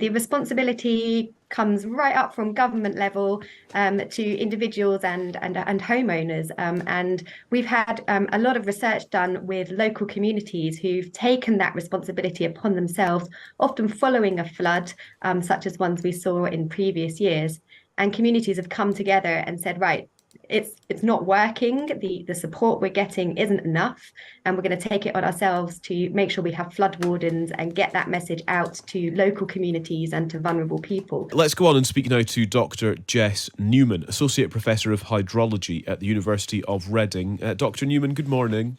The responsibility comes right up from government level to individuals and homeowners. And we've had a lot of research done with local communities who've taken that responsibility upon themselves, often following a flood, such as ones we saw in previous years. And communities have come together and said, right, it's not working. The support we're getting isn't enough, and we're going to take it on ourselves to make sure we have flood wardens and get that message out to local communities and to vulnerable people. Let's go on and speak now to Dr Jess Neumann, Associate Professor of Hydrology at the University of Reading. Dr Neumann, good morning.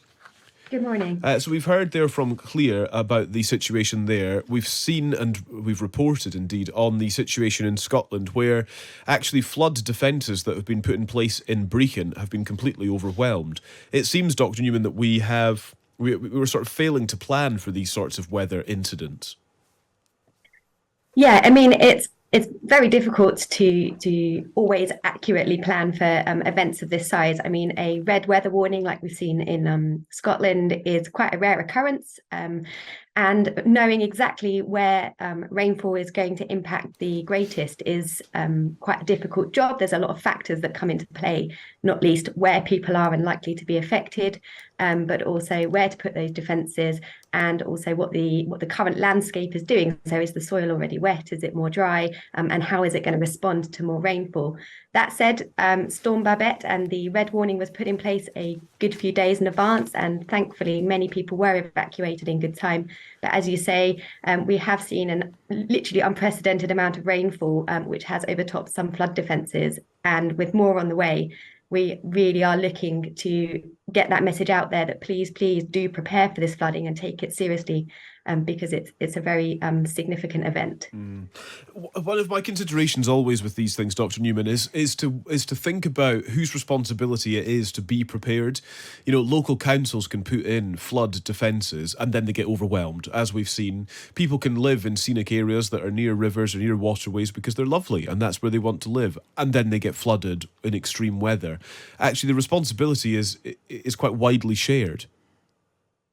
Good morning. So we've heard there from Clear about the situation there. We've seen and we've reported indeed on the situation in Scotland where actually flood defences that have been put in place in Brecon have been completely overwhelmed. It seems, Dr Neumann, that we're sort of failing to plan for these sorts of weather incidents. Yeah, I mean, it's very difficult to always accurately plan for events of this size. I mean, a red weather warning like we've seen in Scotland is quite a rare occurrence. And knowing exactly where rainfall is going to impact the greatest is quite a difficult job. There's a lot of factors that come into play, not least where people are and likely to be affected, but also where to put those defences, and also what the current landscape is doing. So is the soil already wet? Is it more dry? And how is it going to respond to more rainfall? That said, Storm Babet and the red warning was put in place a good few days in advance, and thankfully many people were evacuated in good time. But as you say, we have seen an literally unprecedented amount of rainfall, which has overtopped some flood defences. And with more on the way, we really are looking to get that message out there that please do prepare for this flooding and take it seriously, because it's a very significant event. One of my considerations always with these things, Dr Neumann, is to think about whose responsibility it is to be prepared. You know, local councils can put in flood defences and then they get overwhelmed. As we've seen, people can live in scenic areas that are near rivers or near waterways because they're lovely and that's where they want to live, and then they get flooded in extreme weather. Actually, the responsibility is quite widely shared.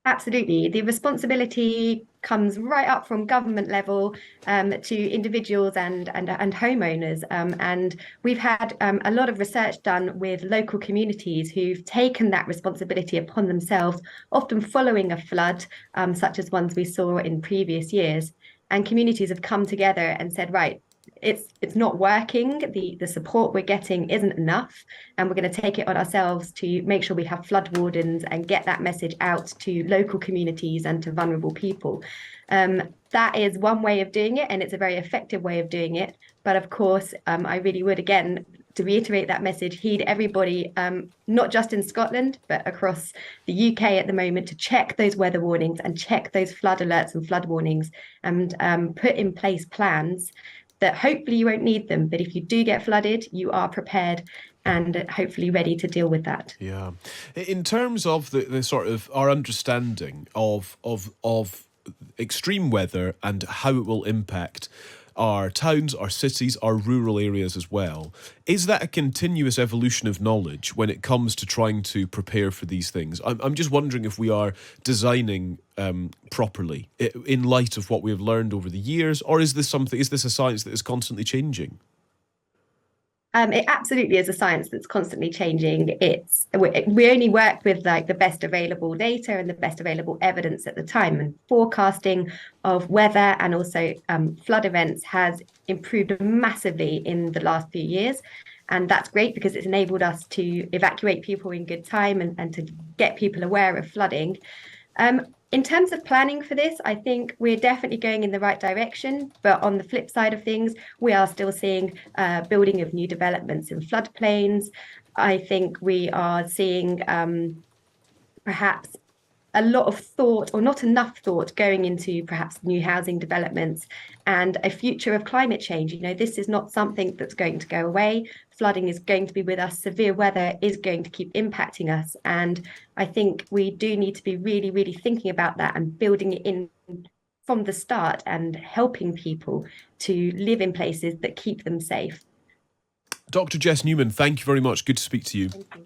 Absolutely. The responsibility comes right up from government level to individuals and homeowners. And we've had a lot of research done with local communities who've taken that responsibility upon themselves, often following a flood, such as ones we saw in previous years. And communities have come together and said, right, it's not working. The support we're getting isn't enough, and we're going to take it on ourselves to make sure we have flood wardens and get that message out to local communities and to vulnerable people. That is one way of doing it, and it's a very effective way of doing it. But of course, I really would, again, to reiterate that message, heed everybody, not just in Scotland, but across the UK at the moment, to check those weather warnings and check those flood alerts and flood warnings, and put in place plans that hopefully you won't need them, but if you do get flooded, you are prepared and hopefully ready to deal with that. Yeah. In terms of the sort of our understanding of extreme weather and how it will impact our towns, our cities, our rural areas as well, is that a continuous evolution of knowledge when it comes to trying to prepare for these things? I'm just wondering if we are designing properly in light of what we have learned over the years, or is this a science that is constantly changing? It absolutely is a science that's constantly changing. We only work with like the best available data and the best available evidence at the time, and forecasting of weather and also flood events has improved massively in the last few years. And that's great because it's enabled us to evacuate people in good time and to get people aware of flooding. In terms of planning for this, I think we're definitely going in the right direction. But on the flip side of things, we are still seeing building of new developments in floodplains. I think we are seeing perhaps a lot of thought, or not enough thought, going into perhaps new housing developments and a future of climate change. You know, this is not something that's going to go away. Flooding is going to be with us. Severe weather is going to keep impacting us. And I think we do need to be really, really thinking about that and building it in from the start and helping people to live in places that keep them safe. Dr Jess Neumann, thank you very much. Good to speak to you. Thank you.